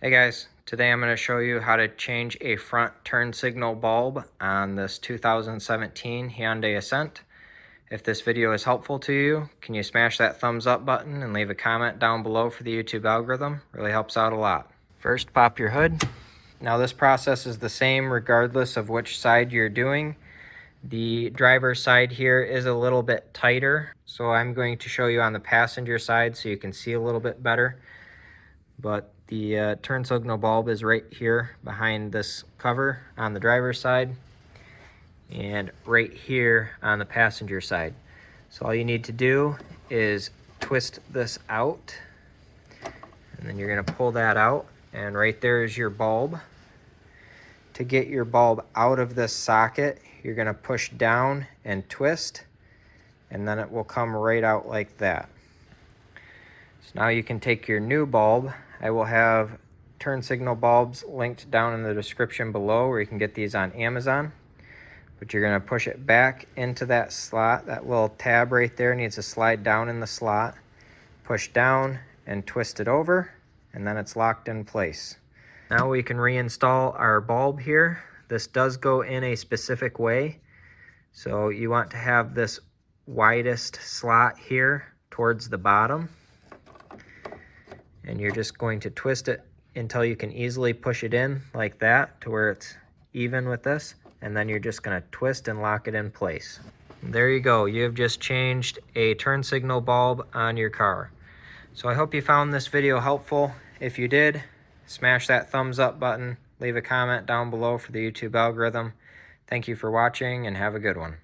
Hey guys, today I'm going to show you how to change a front turn signal bulb on this 2017 Hyundai Accent. If this video is helpful to you, can you smash that thumbs up button and leave a comment down below for the YouTube algorithm? Really helps out a lot. First, pop your hood. Now this process is the same regardless of which side you're doing. The driver's side here is a little bit tighter, so I'm going to show you on the passenger side so you can see a little bit better. But the turn signal bulb is right here behind this cover on the driver's side and right here on the passenger side. So all you need to do is twist this out, and then you're going to pull that out, and right there is your bulb. To get your bulb out of this socket, you're going to push down and twist, and then it will come right out like that. So now you can take your new bulb. I will have turn signal bulbs linked down in the description below where you can get these on Amazon. But you're going to push it back into that slot. That little tab right there needs to slide down in the slot. Push down and twist it over, and then it's locked in place. Now we can reinstall our bulb here. This does go in a specific way. So you want to have this widest slot here towards the bottom. And you're just going to twist it until you can easily push it in like that to where it's even with this. And then you're just going to twist and lock it in place. There you go. You have just changed a turn signal bulb on your car. So I hope you found this video helpful. If you did, smash that thumbs up button. Leave a comment down below for the YouTube algorithm. Thank you for watching and have a good one.